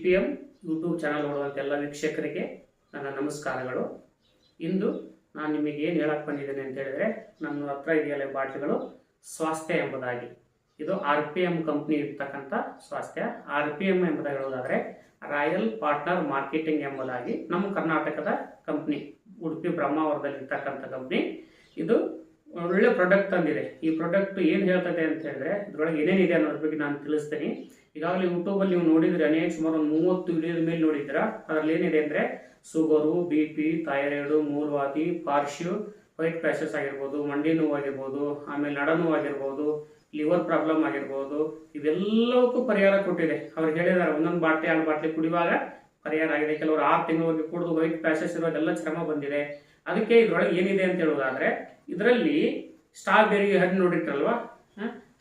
BPM YouTube channel ನೋಡುವಂಥ ಎಲ್ಲ ವೀಕ್ಷಕರಿಗೆ ನನ್ನ ನಮಸ್ಕಾರಗಳು. ಇಂದು ನಾನು ನಿಮಗೆ ಏನು ಹೇಳಕ್ಕೆ ಬಂದಿದ್ದೇನೆ ಅಂತ ಹೇಳಿದ್ರೆ, ನನ್ನ ಹತ್ರ ಇದೆಯಲ್ಲ ಬಾಟ್ಲಿಗಳು ಸ್ವಾಸ್ಥ್ಯ ಎಂಬುದಾಗಿ. ಇದು RPM ಕಂಪ್ನಿ ಇರ್ತಕ್ಕಂಥ ಸ್ವಾಸ್ಥ್ಯ. RPM ಎಂಬುದಾಗಿ ಹೇಳೋದಾದರೆ ರಾಯಲ್ ಪಾರ್ಟ್ನರ್ ಮಾರ್ಕೆಟಿಂಗ್ ಎಂಬುದಾಗಿ ನಮ್ಮ ಕರ್ನಾಟಕದ ಕಂಪ್ನಿ, ಉಡುಪಿ ಬ್ರಹ್ಮಾವರದಲ್ಲಿ ಇರ್ತಕ್ಕಂಥ ಕಂಪ್ನಿ. ಇದು ಒಳ್ಳೆ ಪ್ರಾಡಕ್ಟ್ ತಂದಿದೆ. ಈ ಪ್ರಾಡಕ್ಟ್ ಏನು ಹೇಳ್ತದೆ ಅಂತ ಹೇಳಿದ್ರೆ, ಇದ್ರೊಳಗೆ ಏನೇನಿದೆ ಅನ್ನೋದ್ರ ಬಗ್ಗೆ ನಾನು ತಿಳಿಸ್ತೀನಿ. ಈಗಾಗಲೇ ಯೂಟ್ಯೂಬಲ್ಲಿ ನೀವು ನೋಡಿದ್ರೆ ಸುಮಾರು ಒಂದು 30 ವಿಡಿಯೋದ ಮೇಲೆ ನೋಡಿದ್ರ. ಅದರಲ್ಲಿ ಏನಿದೆ ಅಂದರೆ ಶುಗರು, BP, ಥೈರಾಯ್ಡು, ಮೂಲವಾದಿ, ಪಾರ್ಶ್ಯೂ, ವೈಟ್ ಪ್ಯಾಶಸ್ ಆಗಿರ್ಬೋದು, ಮಂಡಿ ನೋವು ಆಗಿರ್ಬೋದು, ಆಮೇಲೆ ನಡ ನೋವು ಆಗಿರ್ಬೋದು, ಲಿವರ್ ಪ್ರಾಬ್ಲಮ್ ಆಗಿರ್ಬೋದು, ಇವೆಲ್ಲವಕ್ಕೂ ಪರಿಹಾರ ಕೊಟ್ಟಿದೆ. ಅವ್ರು ಹೇಳಿದ್ದಾರೆ ಒಂದೊಂದು ಬಾಟ್ಲಿ 2 ಬಾಟ್ಲಿ ಕುಡಿಯುವಾಗ ಪರಿಹಾರ ಆಗಿದೆ. ಕೆಲವರು 6 ತಿಂಗಳವರೆಗೆ ಕುಡಿದು ವೈಟ್ ಪ್ಯಾಶಸ್ ಇರೋದೆಲ್ಲ ಶ್ರಮ ಬಂದಿದೆ. ಅದಕ್ಕೆ ಇದ್ರೊಳಗೆ ಏನಿದೆ ಅಂತ ಹೇಳೋದಾದ್ರೆ, ಇದರಲ್ಲಿ ಸ್ಟ್ರಾಬೆರಿ ಹಣ್ಣು ನೋಡಿಟ್ರಲ್ವಾ,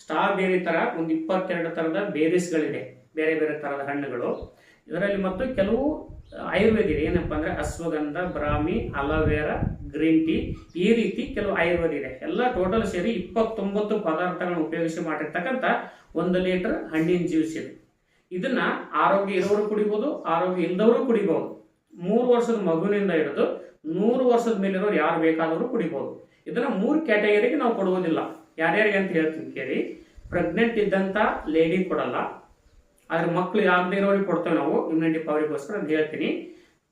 ಸ್ಟ್ರಾಬೆರಿ ತರ ಒಂದು 22 ತರದ ಬೇರೀಸ್ಗಳಿದೆ, ಬೇರೆ ಬೇರೆ ತರದ ಹಣ್ಣುಗಳು ಇದರಲ್ಲಿ. ಮತ್ತು ಕೆಲವು ಆಯುರ್ವೇದ ಇದೆ, ಏನಪ್ಪಾ ಅಂದ್ರೆ ಅಶ್ವಗಂಧ, ಬ್ರಾಹ್ಮಿ, ಅಲೋವೆರಾ, ಗ್ರೀನ್ ಟೀ, ಈ ರೀತಿ ಕೆಲವು ಆಯುರ್ವೇದ ಇದೆ. ಎಲ್ಲ ಟೋಟಲ್ ಸೇರಿ 29 ಪದಾರ್ಥಗಳನ್ನು ಉಪಯೋಗಿಸಿ ಮಾಡಿರ್ತಕ್ಕಂಥ 1 ಲೀಟರ್ ಹಣ್ಣಿನ ಜ್ಯೂಸ್ ಇದೆ. ಇದನ್ನ ಆರೋಗ್ಯ ಇರೋರು ಕುಡಿಬಹುದು, ಆರೋಗ್ಯ ಇಲ್ಲದವರು ಕುಡಿಬಹುದು. 3 ವರ್ಷದ ಮಗುವಿನಿಂದ ಹಿಡಿದು 100 ವರ್ಷದ ಮೇಲಿರೋರು ಯಾರು ಬೇಕಾದವರು ಕುಡಿಬಹುದು. ಇದನ್ನ 3 ಕ್ಯಾಟಗರಿಗೆ ನಾವು ಕೊಡುವುದಿಲ್ಲ. ಯಾರ್ಯಾರಿಗೆ ಅಂತ ಹೇಳ್ತೀನಿ ಕೇಳಿ. ಪ್ರೆಗ್ನೆಂಟ್ ಇದ್ದಂತ ಲೇಡಿ ಕೊಡಲ್ಲ, ಆದ್ರೆ ಮಕ್ಕಳು ಆಗದೆ ಇರೋರಿಗೆ ಕೊಡ್ತೇವೆ ನಾವು, ಇಮ್ಯುನಿಟಿ ಪವರಿಗೋಸ್ಕರ ಅಂತ ಹೇಳ್ತೀನಿ.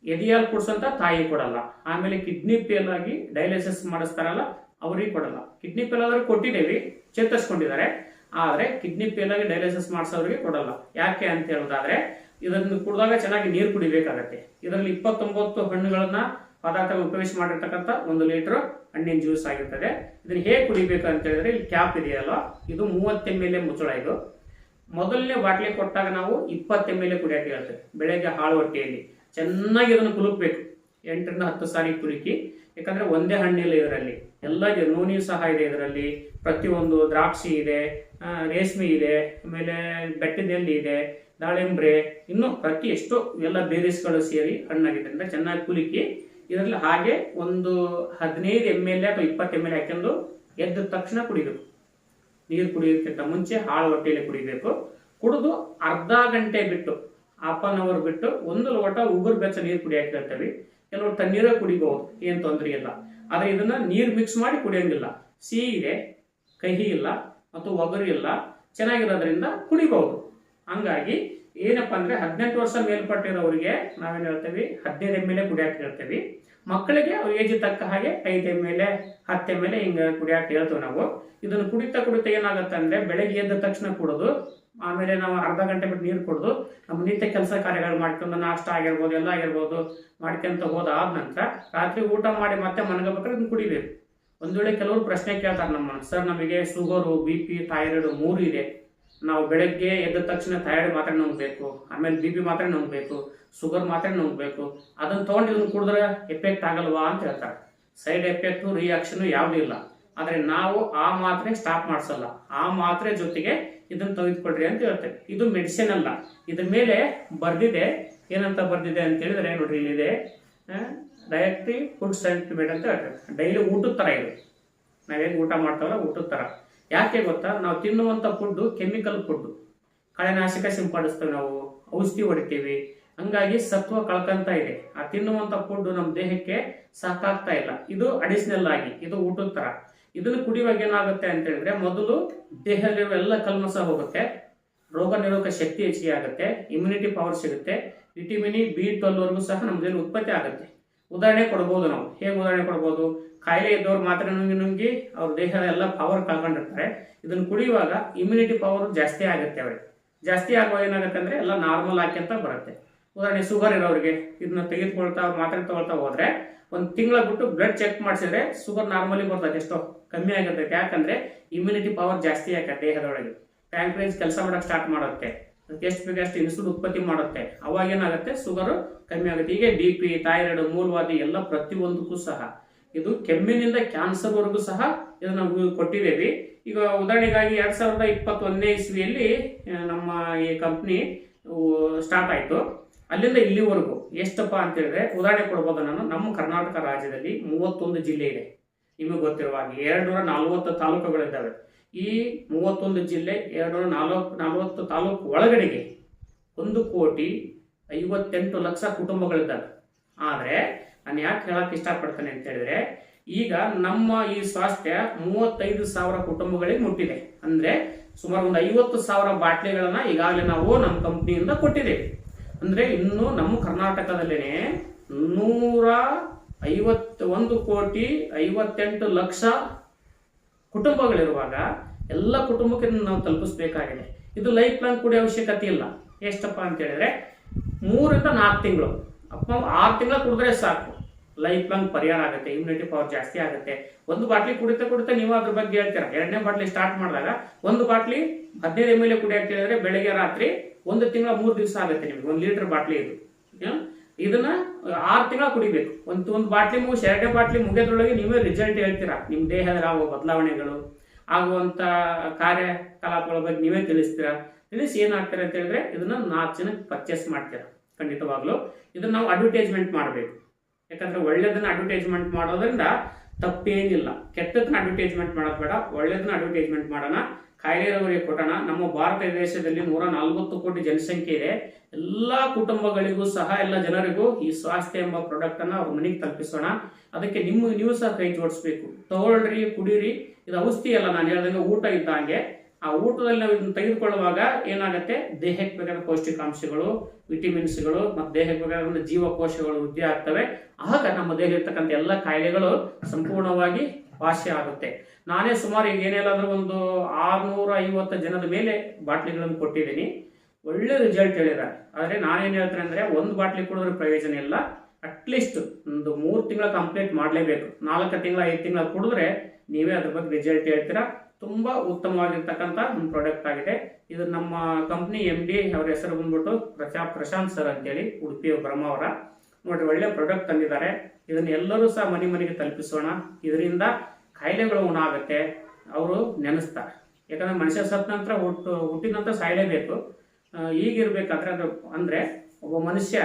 ಎದೆಯಾಲ್ ಕುಡ್ಸಂತ ತಾಯಿ ಕೊಡಲ್ಲ. ಆಮೇಲೆ ಕಿಡ್ನಿ ಫೇಲ್ ಆಗಿ ಡಯಾಲಿಸಿಸ್ ಮಾಡಿಸ್ತಾರಲ್ಲ ಅವ್ರಿಗೆ ಕೊಡಲ್ಲ. ಕಿಡ್ನಿ ಫೇಲ್ ಆದ್ರೆ ಕೊಟ್ಟಿದ್ದೇವೆ, ಚೇತರಿಸ್ಕೊಂಡಿದ್ದಾರೆ, ಆದ್ರೆ ಕಿಡ್ನಿ ಫೇಲ್ ಆಗಿ ಡಯಾಲಿಸಿಸ್ ಮಾಡಿಸೋರಿಗೆ ಕೊಡಲ್ಲ. ಯಾಕೆ ಅಂತ ಹೇಳೋದಾದ್ರೆ, ಇದನ್ನು ಕುಡಿದಾಗ ಚೆನ್ನಾಗಿ ನೀರು ಕುಡಿಬೇಕಾಗತ್ತೆ. ಇದರಲ್ಲಿ 29 ಹಣ್ಣುಗಳನ್ನ ಪದಾರ್ಥಗಳು ಉಪಯೋಗಿಸಿ ಮಾಡಿರ್ತಕ್ಕಂಥ 1 ಲೀಟರ್ ಹಣ್ಣಿನ ಜ್ಯೂಸ್ ಆಗಿರ್ತದೆ. ಇದನ್ನ ಹೇಗೆ ಕುಡಿಬೇಕು ಅಂತ ಹೇಳಿದ್ರೆ, ಇಲ್ಲಿ ಕ್ಯಾಪ್ ಇದೆಯಲ್ಲ, ಇದು 30 ml ಮುಚ್ಚಳ. ಇದು ಮೊದಲನೇ ಬಾಟ್ಲಿ ಕೊಟ್ಟಾಗ ನಾವು 20 ml ಕುಡಿಯಕ್ಕೆ ಹೇಳ್ತೇವೆ. ಬೆಳಗ್ಗೆ ಹಾಳು ಹೊಟ್ಟೆಯಲ್ಲಿ ಚೆನ್ನಾಗಿ ಇದನ್ನು ಕುಲುಕ್ಬೇಕು, 8 ರಿಂದ 10 ಸಾರಿ ಕುಲುಕಿ. ಯಾಕಂದ್ರೆ ಒಂದೇ ಹಣ್ಣಿಲ್ಲ ಇದರಲ್ಲಿ, ಎಲ್ಲ ನೂನಿ ಸಹ ಇದೆ ಇದರಲ್ಲಿ. ಪ್ರತಿಯೊಂದು ದ್ರಾಕ್ಷಿ ಇದೆ, ರೇಷ್ಮೆ ಇದೆ, ಆಮೇಲೆ ಬೆಟ್ಟದಲ್ಲಿ ಇದೆ, ದಾಳಿಂಬ್ರೆ, ಇನ್ನು ಪ್ರತಿ ಎಷ್ಟು ಎಲ್ಲ ಬೇರೀಸ್ಗಳು ಸೇರಿ ಹಣ್ಣಾಗಿದ್ದರಿಂದ ಚೆನ್ನಾಗಿ ಕುಲುಕಿ ಇದರಲ್ಲಿ ಹಾಗೆ ಒಂದು 15 ml ಅಥವಾ 20 ml ಹಾಕೊಂಡು ಎದ್ದ ತಕ್ಷಣ ಕುಡಿಬೇಕು. ನೀರು ಕುಡಿಯೋಕ್ಕಿಂತ ಮುಂಚೆ ಹಾಳು ಹೊಟ್ಟೆಯಲ್ಲಿ ಕುಡಿಬೇಕು. ಕುಡಿದು ಅರ್ಧ ಗಂಟೆ ಬಿಟ್ಟು, ½ an hour ಬಿಟ್ಟು 1 ಲೋಟ ಉಗುರು ಬೆಚ್ಚ ನೀರು ಕುಡಿಯಕ್ಕೆ ಹೇಳ್ತೇವೆ. ಕೆಲವರು ತಣ್ಣೀರ ಕುಡಿಬಹುದು, ಏನ್ ತೊಂದರೆ ಇಲ್ಲ. ಆದ್ರೆ ಇದನ್ನ ನೀರು ಮಿಕ್ಸ್ ಮಾಡಿ ಕುಡಿಯಂಗಿಲ್ಲ. ಸಿಹಿ ಇದೆ, ಕಹಿ ಇಲ್ಲ ಮತ್ತು ಒಗರು ಇಲ್ಲ, ಚೆನ್ನಾಗಿರೋದ್ರಿಂದ ಕುಡಿಬಹುದು. ಹಂಗಾಗಿ ಏನಪ್ಪಾ ಅಂದ್ರೆ 18 ವರ್ಷ ಮೇಲ್ಪಟ್ಟಿರೋರಿಗೆ ನಾವೇನ್ ಹೇಳ್ತೇವೆ, 15 ml ಕುಡಿಯಕ್ಕೆ ಹೇಳ್ತೇವೆ. ಮಕ್ಕಳಿಗೆ ಅವ್ರ ಏಜ್ ತಕ್ಕ ಹಾಗೆ 5 ml 10 ml ಹಿಂಗ ಕುಡಿಯಕ್ಕೆ ಹೇಳ್ತೇವೆ ನಾವು. ಇದನ್ನು ಕುಡಿತಾ ಏನಾಗುತ್ತೆ ಅಂದ್ರೆ, ಬೆಳಗ್ಗೆ ಎದ್ದ ತಕ್ಷಣ ಕುಡಿದು, ಆಮೇಲೆ ನಾವು ಅರ್ಧ ಗಂಟೆ ಬಿಟ್ಟು ನೀರು ಕುಡಿದು ನಮ್ಮ ನಿತ್ಯ ಕೆಲಸ ಕಾರ್ಯಗಳು ಮಾಡ್ಕೊಂಡು, ನಾಷ್ಟ ಆಗಿರ್ಬೋದು, ಎಲ್ಲ ಆಗಿರ್ಬೋದು ಮಾಡ್ಕೊಂತ ಹೋದಾದ ನಂತರ ರಾತ್ರಿ ಊಟ ಮಾಡಿ ಮತ್ತೆ ಮನಗಬೇಕಾದ್ರೆ ಇದನ್ನ ಕುಡಿಬೇಕು. ಒಂದ್ ವೇಳೆ ಕೆಲವರು ಪ್ರಶ್ನೆ ಕೇಳ್ತಾರೆ ನಮ್ಮನ್ನ, ಸರ್ ನಮಗೆ ಶುಗರು, BP, ಥೈರಾಯ್ಡ್ 3 ಇದೆ, ನಾವು ಬೆಳಗ್ಗೆ ಎದ್ದ ತಕ್ಷಣ ಥೈರಾಯ್ಡ್ ಮಾತ್ರ ನುಂಗ್ಬೇಕು, ಆಮೇಲೆ BP ಮಾತ್ರ ನುಂಗ್ಬೇಕು, ಶುಗರ್ ಮಾತ್ರ ನುಂಗ್ಬೇಕು, ಅದನ್ನ ತಗೊಂಡು ಇದನ್ನ ಕುಡಿದ್ರೆ ಎಫೆಕ್ಟ್ ಆಗಲ್ವಾ ಅಂತ ಹೇಳ್ತಾರೆ. ಸೈಡ್ ಎಫೆಕ್ಟ್ ರಿಯಾಕ್ಷನ್ ಯಾವ್ದು ಇಲ್ಲ. ಆದ್ರೆ ನಾವು ಆ ಮಾತ್ರೆ ಸ್ಟಾಪ್ ಮಾಡಿಸಲ್ಲ, ಆ ಮಾತ್ರೆ ಜೊತೆಗೆ ಇದನ್ನ ತೆಗೆದುಕೊಳ್ರಿ ಅಂತ ಹೇಳ್ತೇವೆ. ಇದು ಮೆಡಿಸಿನ್ ಅಲ್ಲ. ಇದ್ರ ಮೇಲೆ ಬರ್ದಿದೆ, ಏನಂತ ಬರ್ದಿದೆ ಅಂತ ಹೇಳಿದ್ರೆ ನೋಡ್ರಿ, ಇಲ್ಲಿದೆ ಡಯಟ್ರಿ ಫುಡ್ ಸರ್ಟಿಫಿಕೇಟ್ ಅಂತ ಹೇಳ್ತೇವೆ. ಡೈಲಿ ಊಟದ ತರ ಇದು, ನಾವೇನು ಊಟ ಮಾಡ್ತಾವಲ್ಲ ಊಟದ ತರ. ಯಾಕೆ ಗೊತ್ತಾ, ನಾವು ತಿನ್ನುವಂಥ ಫುಡ್ಡು ಕೆಮಿಕಲ್ ಫುಡ್, ಕಳೆನಾಶಕ ಸಿಂಪಡಿಸ್ತೇವೆ, ನಾವು ಔಷಧಿ ಹೊಡಿತೀವಿ, ಹಂಗಾಗಿ ಸತ್ವ ಕಳ್ಕೊಂತ ಇದೆ. ಆ ತಿನ್ನುವಂಥ ಫುಡ್ ನಮ್ಮ ದೇಹಕ್ಕೆ ಸಾಕಾಗ್ತಾ ಇಲ್ಲ. ಇದು ಅಡಿಷನಲ್ ಆಗಿ, ಇದು ಊಟದ ತರ. ಇದನ್ನು ಕುಡಿಯುವಾಗ ಏನಾಗುತ್ತೆ ಅಂತ ಹೇಳಿದ್ರೆ, ಮೊದಲು ದೇಹದಲ್ಲಿರುವ ಎಲ್ಲ ಕಲ್ಮಸ ಹೋಗುತ್ತೆ, ರೋಗ ನಿರೋಧಕ ಶಕ್ತಿ ಹೆಚ್ಚಿಗೆ ಆಗುತ್ತೆ, ಇಮ್ಯುನಿಟಿ ಪವರ್ ಸಿಗುತ್ತೆ, ವಿಟಮಿನ್ B12 ವರೆಗೂ ಸಹ ನಮ್ಮ ದೇಹದಲ್ಲಿ ಉತ್ಪತ್ತಿ ಆಗುತ್ತೆ. ಉದಾಹರಣೆ ಕೊಡ್ಬೋದು ನಾವು. ಹೇಗೆ ಉದಾಹರಣೆ ಕೊಡ್ಬೋದು, ಕಾಯಿಲೆ ಇದ್ದವ್ರು ಮಾತ್ರ ನುಂಗಿ ಅವ್ರ ದೇಹದ ಎಲ್ಲ ಪವರ್ ಕಳ್ಕೊಂಡಿರ್ತಾರೆ. ಇದನ್ನು ಕುಡಿಯುವಾಗ ಇಮ್ಯುನಿಟಿ ಪವರ್ ಜಾಸ್ತಿ ಆಗುತ್ತೆ. ಅವ್ರಿಗೆ ಜಾಸ್ತಿ ಆಗುವಾಗ ಏನಾಗುತ್ತೆ ಅಂದ್ರೆ ಎಲ್ಲ ನಾರ್ಮಲ್ ಆಕ್ಯಂತ ಬರುತ್ತೆ. ಉದಾಹರಣೆ ಶುಗರ್ ಇರೋರಿಗೆ ಇದನ್ನ ತೆಗೆದುಕೊಳ್ತಾ ಮಾತ್ರೆ ತಗೊಳ್ತಾ ಹೋದ್ರೆ 1 ತಿಂಗಳ ಬಿಟ್ಟು ಬ್ಲಡ್ ಚೆಕ್ ಮಾಡಿಸಿದ್ರೆ ಶುಗರ್ ನಾರ್ಮಲಿ ಬರ್ತದೆ, ಎಷ್ಟೋ ಕಮ್ಮಿ ಆಗಿರ್ತೈತೆ. ಯಾಕಂದ್ರೆ ಇಮ್ಯುನಿಟಿ ಪವರ್ ಜಾಸ್ತಿ ಆಗುತ್ತೆ ದೇಹದೊಳಗೆ. ಪ್ಯಾಂಕ್ರಿಯಾಸ್ ಕೆಲಸ ಮಾಡಕ್ ಸ್ಟಾರ್ಟ್ ಮಾಡುತ್ತೆ, ಎಷ್ಟು ಬೇಕಷ್ಟು ಇನ್ಸುಲಿನ್ ಉತ್ಪತ್ತಿ ಮಾಡುತ್ತೆ. ಅವಾಗ ಏನಾಗುತ್ತೆ, ಶುಗರ್ ಕಮ್ಮಿ ಆಗುತ್ತೆ. ಹೀಗೆ BP, ಥೈರಾಯ್ಡ್, ಮೂಲವಾದಿ ಎಲ್ಲ ಪ್ರತಿಯೊಂದಕ್ಕೂ ಸಹ, ಇದು ಕೆಮ್ಮಿನಿಂದ ಕ್ಯಾನ್ಸರ್ ವರೆಗೂ ಸಹ ಇದನ್ನ ನಾವು ಕೊಟ್ಟಿದ್ದೇವೆ. ಈಗ ಉದಾಹರಣೆಗಾಗಿ 2021ನೇ ಇಸ್ವಿಯಲ್ಲಿ ನಮ್ಮ ಈ ಕಂಪ್ನಿ ಸ್ಟಾರ್ಟ್ ಆಯ್ತು. ಅಲ್ಲಿಂದ ಇಲ್ಲಿವರೆಗೂ ಎಷ್ಟಪ್ಪ ಅಂತ ಹೇಳಿದ್ರೆ, ಉದಾಹರಣೆ ಕೊಡ್ಬೋದು ನಾನು. ನಮ್ಮ ಕರ್ನಾಟಕ ರಾಜ್ಯದಲ್ಲಿ 31 ಜಿಲ್ಲೆ ಇದೆ. ನಿಮಗೆ ಗೊತ್ತಿರುವ ಹಾಗೆ 240 ತಾಲೂಕುಗಳಿದ್ದಾವೆ. ಈ 31 ಜಿಲ್ಲೆ 240 ತಾಲೂಕು ಒಳಗಡೆಗೆ 1,40,00,000 58 ಲಕ್ಷ ಕುಟುಂಬಗಳಿದ್ದಾವೆ. ಆದರೆ ನಾನು ಯಾಕೆ ಹೇಳಕ್ಕೆ ಇಷ್ಟಪಡ್ತೇನೆ ಅಂತ ಹೇಳಿದ್ರೆ, ಈಗ ನಮ್ಮ ಈ ಸ್ವಾಸ್ಥ್ಯ 35,000 ಕುಟುಂಬಗಳಿಗೆ ಮುಟ್ಟಿದೆ. ಅಂದ್ರೆ ಸುಮಾರು ಒಂದು 50,000 ಬಾಟ್ಲಿಗಳನ್ನ ಈಗಾಗಲೇ ನಾವು ನಮ್ಮ ಕಂಪ್ನಿಯಿಂದ ಕೊಟ್ಟಿದ್ದೇವೆ. ಅಂದ್ರೆ ಇನ್ನು ನಮ್ಮ ಕರ್ನಾಟಕದಲ್ಲೇನೆ 151,58,00,000 ಕುಟುಂಬಗಳಿರುವಾಗ ಎಲ್ಲ ಕುಟುಂಬಕ್ಕೆ ನಾವು ತಲುಪಿಸಬೇಕಾಗಿದೆ. ಇದು ಲೈಫ್ ಲಾಂಗ್ ಕುಡಿಯೋ ಅವಶ್ಯಕತೆ ಇಲ್ಲ. ಎಷ್ಟಪ್ಪ ಅಂತ ಹೇಳಿದ್ರೆ 3 ರಿಂದ 4 ತಿಂಗಳು, 6 ತಿಂಗಳು ಕುಡಿದ್ರೆ ಸಾಕು, ಲೈಫ್ ಲಾಂಗ್ ಪರಿಹಾರ ಆಗುತ್ತೆ. ಇಮ್ಯುನಿಟಿ ಪವರ್ ಜಾಸ್ತಿ ಆಗುತ್ತೆ. ಒಂದು ಬಾಟ್ಲಿ ಕುಡಿತಾ ನೀವು ಅದ್ರ ಬಗ್ಗೆ ಹೇಳ್ತೀರಾ. 2ನೇ ಬಾಟ್ಲಿ ಸ್ಟಾರ್ಟ್ ಮಾಡಿದಾಗ ಒಂದು ಬಾಟ್ಲಿ 15 ml ಕುಡಿ ಅಂತ ಹೇಳಿದ್ರೆ ಬೆಳಗ್ಗೆ ರಾತ್ರಿ 1 ತಿಂಗಳ 3 ದಿವಸ ಆಗುತ್ತೆ ನಿಮ್ಗೆ 1 ಲೀಟರ್ ಬಾಟ್ಲಿ ಇದು. ಇದನ್ನ 6 ತಿಂಗಳ ಕುಡಿಬೇಕು. ಒಂದು ಬಾಟ್ಲಿ ಮುಗಿಸಿ 2ನೇ ಬಾಟ್ಲಿ ಮುಗಿಯೋದ್ರೊಳಗೆ ನೀವೇ ರಿಸಲ್ಟ್ ಹೇಳ್ತೀರಾ. ನಿಮ್ಮ ದೇಹದಲ್ಲಿ ಆಗುವ ಬದಲಾವಣೆಗಳು, ಆಗುವಂತ ಕಾರ್ಯಕಲಾಪಗಳ ಬಗ್ಗೆ ನೀವೇ ತಿಳಿಸ್ತೀರಾ. ತಿಳಿಸಿ ಏನಾಗ್ತಾರೆ ಅಂತ ಹೇಳಿದ್ರೆ ಇದನ್ನ 4 ಜನಕ್ಕೆ ಪರ್ಚೇಸ್ ಮಾಡ್ತೀರಾ. ಖಂಡಿತವಾಗ್ಲು ಇದನ್ನ ನಾವು ಅಡ್ವರ್ಟೈಸ್ಮೆಂಟ್ ಮಾಡಬೇಕು. ಯಾಕಂದ್ರೆ ಒಳ್ಳೇದನ್ನ ಅಡ್ವರ್ಟೈಸ್ಮೆಂಟ್ ಮಾಡೋದ್ರಿಂದ ತಪ್ಪೇನಿಲ್ಲ. ಕೆಟ್ಟದನ್ನ ಅಡ್ವರ್ಟೈಸ್ಮೆಂಟ್ ಮಾಡೋದು ಬೇಡ, ಒಳ್ಳೇದನ್ನ ಅಡ್ವರ್ಟೈಸ್ಮೆಂಟ್ ಮಾಡೋಣ. ಕಾಯಿಲೆಯವರಿಗೆ ಕೊಟ್ಟೋಣ. ನಮ್ಮ ಭಾರತ ದೇಶದಲ್ಲಿ 140 ಕೋಟಿ ಜನಸಂಖ್ಯೆ ಇದೆ. ಎಲ್ಲಾ ಕುಟುಂಬಗಳಿಗೂ ಸಹ, ಎಲ್ಲ ಜನರಿಗೂ ಈ ಸ್ವಾಸ್ಥ್ಯ ಎಂಬ ಪ್ರಾಡಕ್ಟ್ ಅನ್ನ ಅವ್ರ ಮನೆಗೆ ತಲುಪಿಸೋಣ. ಅದಕ್ಕೆ ನೀವು ಸಹ ಕೈ ಜೋಡಿಸ್ಬೇಕು. ತಗೊಳ್ರಿ, ಕುಡೀರಿ. ಇದು ಔಷಧಿ ಅಲ್ಲ, ನಾನು ಹೇಳ್ದಂಗೆ ಊಟ ಇದ್ದಂಗೆ. ಆ ಊಟದಲ್ಲಿ ನಾವು ಇದನ್ನು ತೆಗೆದುಕೊಳ್ಳುವಾಗ ಏನಾಗುತ್ತೆ, ದೇಹಕ್ಕೆ ಬೇಕಾದ ಪೌಷ್ಟಿಕಾಂಶಗಳು, ವಿಟಮಿನ್ಸ್ಗಳು ಮತ್ತು ದೇಹಕ್ಕೆ ಬೇಕಾದ ಜೀವಕೋಶಗಳು ವೃದ್ಧಿ ಆಗ್ತವೆ. ಆಗ ನಮ್ಮ ದೇಹ ಇರ್ತಕ್ಕಂಥ ಎಲ್ಲ ಕಾಯಿಲೆಗಳು ಸಂಪೂರ್ಣವಾಗಿ ವಾಸಿ ಆಗುತ್ತೆ. ನಾನೇ ಸುಮಾರು ಈಗ ಏನೇನಾದ್ರೂ ಒಂದು 650 ಜನದ ಮೇಲೆ ಬಾಟ್ಲಿಗಳನ್ನು ಕೊಟ್ಟಿದ್ದೀನಿ. ಒಳ್ಳೆ ರಿಸಲ್ಟ್ ಹೇಳಿದ್ದಾರೆ. ಆದರೆ ನಾನೇನು ಹೇಳ್ತೇನೆ ಅಂದ್ರೆ, ಒಂದು ಬಾಟ್ಲಿ ಕುಡಿದ್ರೆ ಪ್ರಯೋಜನ ಇಲ್ಲ. ಅಟ್ಲೀಸ್ಟ್ ಒಂದು 3 ತಿಂಗಳ ಕಂಪ್ಲೀಟ್ ಮಾಡಲೇಬೇಕು. 4 ತಿಂಗಳ 5 ತಿಂಗಳ ಕುಡಿದ್ರೆ ನೀವೇ ಅದ್ರ ಬಗ್ಗೆ ರಿಸಲ್ಟ್ ಹೇಳ್ತೀರಾ. ತುಂಬಾ ಉತ್ತಮವಾಗಿರ್ತಕ್ಕಂಥ ಒಂದು ಪ್ರಾಡಕ್ಟ್ ಆಗಿದೆ ಇದು. ನಮ್ಮ ಕಂಪ್ನಿ MD ಅವರ ಹೆಸರು ಬಂದ್ಬಿಟ್ಟು ಪ್ರಶಾಂತ್ ಸರ್ ಅಂತೇಳಿ, ಉಡುಪಿ ಬ್ರಹ್ಮಾವರ. ನೋಡ್ರಿ, ಒಳ್ಳೆ ಪ್ರಾಡಕ್ಟ್ ತಂದಿದ್ದಾರೆ. ಇದನ್ನ ಎಲ್ಲರೂ ಸಹ ಮನೆಗೆ ತಲುಪಿಸೋಣ. ಇದರಿಂದ ಕಾಯಿಲೆಗಳು ಉಣಾಗುತ್ತೆ. ಅವರು ನೆನೆಸ್ತಾರೆ. ಯಾಕಂದ್ರೆ ಮನುಷ್ಯ ಸತ್ತ ನಂತರ ಹುಟ್ಟಿದ ನಂತರ ಸಾಯಲೇಬೇಕು. ಈಗಿರ್ಬೇಕಾದ್ರೆ ಅಂದ್ರೆ ಒಬ್ಬ ಮನುಷ್ಯ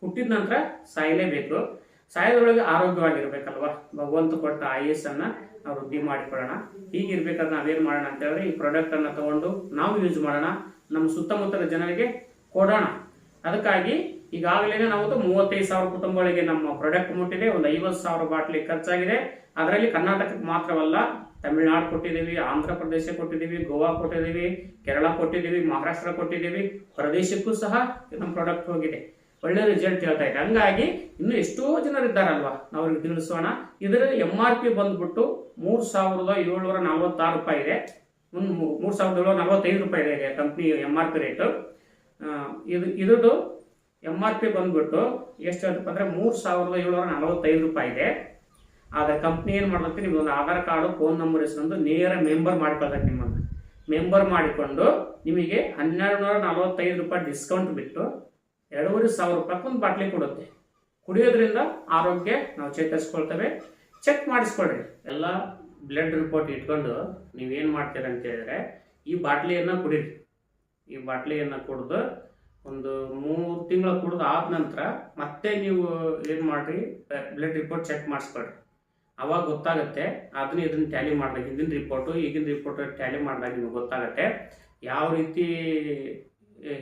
ಹುಟ್ಟಿದ ನಂತರ ಸಾಯಲೇಬೇಕು. ಸಾಯದೊಳಗೆ ಆರೋಗ್ಯವಾಗಿರ್ಬೇಕಲ್ವಾ. ಭಗವಂತ ಕೊಟ್ಟ ಆಯುಸ್ಸನ್ನ ನಾವು ವೃದ್ಧಿ ಮಾಡಿಕೊಳ್ಳೋಣ. ಹೀಗಿರ್ಬೇಕಾದ್ರೆ ನಾವೇನ್ ಮಾಡೋಣ ಅಂತ ಹೇಳಿದ್ರೆ, ಈ ಪ್ರಾಡಕ್ಟ್ ಅನ್ನ ತಗೊಂಡು ನಾವು ಯೂಸ್ ಮಾಡೋಣ, ನಮ್ಮ ಸುತ್ತಮುತ್ತಲ ಜನರಿಗೆ ಕೊಡೋಣ. ಅದಕ್ಕಾಗಿ ಈಗಾಗಲೇ ನಾವು 35,000 ಕುಟುಂಬಗಳಿಗೆ ನಮ್ಮ ಪ್ರಾಡಕ್ಟ್ ಮುಟ್ಟಿದೆ. ಒಂದು 50,000 ಬಾಟ್ಲಿ ಖರ್ಚಾಗಿದೆ. ಅದರಲ್ಲಿ ಕರ್ನಾಟಕಕ್ಕೆ ಮಾತ್ರವಲ್ಲ, ತಮಿಳುನಾಡು ಕೊಟ್ಟಿದ್ದೀವಿ, ಆಂಧ್ರ ಪ್ರದೇಶ ಕೊಟ್ಟಿದ್ದೀವಿ, ಗೋವಾ ಕೊಟ್ಟಿದ್ದೀವಿ, ಕೇರಳ ಕೊಟ್ಟಿದ್ದೀವಿ, ಮಹಾರಾಷ್ಟ್ರ ಕೊಟ್ಟಿದ್ದೀವಿ, ಹೊರದೇಶಕ್ಕೂ ಸಹ ನಮ್ಮ ಪ್ರಾಡಕ್ಟ್ ಹೋಗಿದೆ. ಒಳ್ಳೆ ರಿಸಲ್ಟ್ ಹೇಳ್ತಾ ಇದೆ. ಹಂಗಾಗಿ ಇನ್ನು ಎಷ್ಟೋ ಜನರು ಇದ್ದಾರಲ್ವಾ, ನಾವು ಅವ್ರಿಗೆ ತಿಳಿಸೋಣ. ಇದರ MRP ಬಂದ್ಬಿಟ್ಟು 3,746 ರೂಪಾಯಿ ಇದೆ. 3,745 ರೂಪಾಯಿ ಇದೆ ಕಂಪ್ನಿ MRP ರೇಟು. ಇದ್ರದ್ದು MRP ಬಂದ್ಬಿಟ್ಟು ಎಷ್ಟು ಹೇಳ್ತಪ್ಪ ಅಂದ್ರೆ 3,745 ರೂಪಾಯಿ ಇದೆ. ಆದ್ರೆ ಕಂಪ್ನಿ ಏನ್ ಮಾಡ್ತೈತಿ, ನಿಮ್ಗೆ ಒಂದು ಆಧಾರ್ ಕಾರ್ಡು, ಫೋನ್ ನಂಬರ್ ಇಸ್ಕೊಂಡು ನೇರ ಮೆಂಬರ್ ಮಾಡ್ಕೊಳ್ತೈತಿ. ನಿಮ್ಮನ್ನು ಮೆಂಬರ್ ಮಾಡಿಕೊಂಡು ನಿಮಗೆ 1,245 ರೂಪಾಯಿ ಡಿಸ್ಕೌಂಟ್ ಬಿಟ್ಟು 2,500 ರೂಪಾಯಿ ಒಂದು ಬಾಟ್ಲಿ ಕೊಡುತ್ತೆ. ಕುಡಿಯೋದ್ರಿಂದ ಆರೋಗ್ಯ ನಾವು ಚೇತರಿಸ್ಕೊಳ್ತೇವೆ. ಚೆಕ್ ಮಾಡಿಸ್ಕೊಳ್ರಿ. ಎಲ್ಲ ಬ್ಲಡ್ ರಿಪೋರ್ಟ್ ಇಟ್ಕೊಂಡು ನೀವೇನು ಮಾಡ್ತೀರ ಅಂತ ಹೇಳಿದ್ರೆ, ಈ ಬಾಟ್ಲಿಯನ್ನು ಕುಡೀರಿ. ಈ ಬಾಟ್ಲಿಯನ್ನು ಕುಡಿದು ಒಂದು 3 ತಿಂಗಳ ಕುಡಿದು ಆದ ನಂತರ ಮತ್ತೆ ನೀವು ಏನು ಮಾಡ್ರಿ, ಬ್ಲಡ್ ರಿಪೋರ್ಟ್ ಚೆಕ್ ಮಾಡಿಸ್ಕೊಳ್ರಿ. ಅವಾಗ ಗೊತ್ತಾಗುತ್ತೆ. ಇದನ್ನ ಟ್ಯಾಲಿ ಮಾಡಿದಾಗ, ಹಿಂದಿನ ರಿಪೋರ್ಟು ಈಗಿನ ರಿಪೋರ್ಟ್ ಟ್ಯಾಲಿ ಮಾಡಿದಾಗ ನಿಮಗೆ ಗೊತ್ತಾಗುತ್ತೆ ಯಾವ ರೀತಿ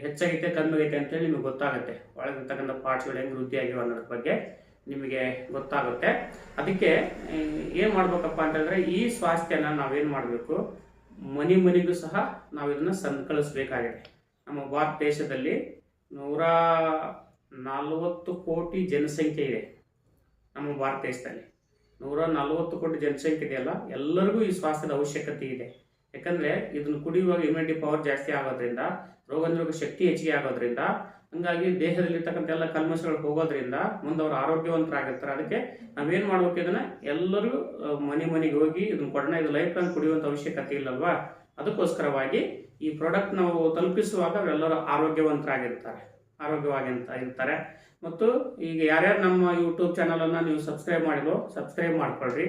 ಹೆಚ್ಚಾಗೈತೆ ಕಮ್ಮಿ ಆಗೈತೆ ಅಂತೇಳಿ ನಿಮಗೆ ಗೊತ್ತಾಗುತ್ತೆ. ಒಳಗಿರ್ತಕ್ಕಂಥ ಪಾರ್ಟ್ಸ್ಗಳು ಹೆಂಗೆ ವೃದ್ಧಿ ಆಗಿವೆ ಅನ್ನೋದ್ರ ಬಗ್ಗೆ ನಿಮಗೆ ಗೊತ್ತಾಗುತ್ತೆ. ಅದಕ್ಕೆ ಏನು ಮಾಡ್ಬೇಕಪ್ಪ ಅಂತ ಹೇಳಿದ್ರೆ, ಈ ಸ್ವಾಸ್ಥ್ಯನ ನಾವೇನು ಮಾಡಬೇಕು, ಮನೆಗೂ ಸಹ ನಾವು ಇದನ್ನು ಸಂಕಲಿಸಬೇಕಾಗಿದೆ. ನಮ್ಮ ಭಾರತ ದೇಶದಲ್ಲಿ 140 ಕೋಟಿ ಜನಸಂಖ್ಯೆ ಇದೆ. ನಮ್ಮ ಭಾರತ ದೇಶದಲ್ಲಿ 140 ಕೋಟಿ ಜನಸಂಖ್ಯೆ ಇದೆಯಲ್ಲ, ಎಲ್ಲರಿಗೂ ಈ ಸ್ವಾಸ್ಥ್ಯದ ಅವಶ್ಯಕತೆ ಇದೆ. ಯಾಕಂದ್ರೆ ಇದನ್ನು ಕುಡಿಯುವಾಗ ಇಮ್ಯುನಿಟಿ ಪವರ್ ಜಾಸ್ತಿ ಆಗೋದ್ರಿಂದ, ರೋಗ ನಿರೋಧಕ ಶಕ್ತಿ ಹೆಚ್ಚಿಗೆ ಆಗೋದ್ರಿಂದ, ಹಂಗಾಗಿ ದೇಹದಲ್ಲಿರ್ತಕ್ಕಂಥ ಎಲ್ಲ ಕಲ್ಮಶಗಳು ಹೋಗೋದ್ರಿಂದ ಮುಂದೆ ಅವರು ಆರೋಗ್ಯವಂತರಾಗಿರ್ತಾರೆ. ಅದಕ್ಕೆ ನಾವೇನ್ ಮಾಡ್ಬೇಕು, ಇದನ್ನ ಎಲ್ಲರೂ ಮನೆಗೆ ಹೋಗಿ ಇದನ್ನ ಕೊಡೋಣ. ಇದು ಲೈಫ್ ಲಾಂಗ್ ಕುಡಿಯುವಂತ ಅವಶ್ಯಕತೆ ಇಲ್ಲಲ್ವಾ. ಅದಕ್ಕೋಸ್ಕರವಾಗಿ ಈ ಪ್ರಾಡಕ್ಟ್ ನಾವು ತಲುಪಿಸುವಾಗ ಅವರೆಲ್ಲರೂ ಆರೋಗ್ಯವಾಗಿರ್ತಾರೆ. ಮತ್ತು ಈಗ ಯಾರ್ಯಾರು ನಮ್ಮ ಯೂಟ್ಯೂಬ್ ಚಾನಲ್ ಅನ್ನ ನೀವು ಸಬ್ಸ್ಕ್ರೈಬ್ ಮಾಡಿರೋ, ಸಬ್ಸ್ಕ್ರೈಬ್ ಮಾಡ್ಕೊಳ್ರಿ.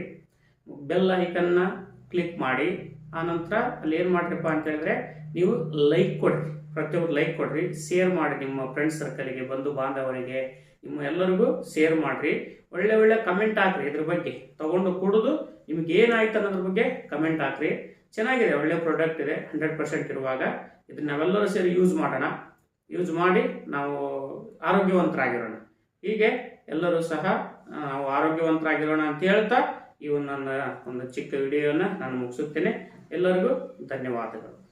ಬೆಲ್ ಐಕನ್ನ ಕ್ಲಿಕ್ ಮಾಡಿ. ಆ ನಂತರ ಅಲ್ಲಿ ಏನ್ ಮಾಡ್ರಿಪ್ಪ ಅಂತ ಹೇಳಿದ್ರೆ, ನೀವು ಲೈಕ್ ಕೊಡ್ರಿ. ಪ್ರತಿಯೊಬ್ಬರು ಲೈಕ್ ಕೊಡ್ರಿ, ಶೇರ್ ಮಾಡಿ. ನಿಮ್ಮ ಫ್ರೆಂಡ್ಸ್ ಸರ್ಕಲ್ಗೆ, ಬಂಧು ಬಾಂಧವರಿಗೆ, ನಿಮ್ಮ ಎಲ್ಲರಿಗೂ ಶೇರ್ ಮಾಡ್ರಿ. ಒಳ್ಳೆ ಕಮೆಂಟ್ ಹಾಕ್ರಿ. ಇದ್ರ ಬಗ್ಗೆ ತಗೊಂಡು ಕುಡಿದು ನಿಮ್ಗೆ ಏನಾಯ್ತು ಅನ್ನೋದ್ರ ಬಗ್ಗೆ ಕಮೆಂಟ್ ಹಾಕ್ರಿ. ಚೆನ್ನಾಗಿದೆ, ಒಳ್ಳೆ ಪ್ರಾಡಕ್ಟ್ ಇದೆ. 100% ಇರುವಾಗ ಇದನ್ನ ನಾವೆಲ್ಲರೂ ಸೇರಿ ಯೂಸ್ ಮಾಡೋಣ. ಯೂಸ್ ಮಾಡಿ ನಾವು ಆರೋಗ್ಯವಂತರಾಗಿರೋಣ. ಹೀಗೆ ಎಲ್ಲರೂ ಸಹ ನಾವು ಆರೋಗ್ಯವಂತರಾಗಿರೋಣ ಅಂತ ಹೇಳ್ತಾ ನನ್ನ ಒಂದು ಚಿಕ್ಕ ವಿಡಿಯೋನ ನಾನು ಮುಗಿಸುತ್ತೇನೆ. ಎಲ್ಲರಿಗೂ ಧನ್ಯವಾದಗಳು.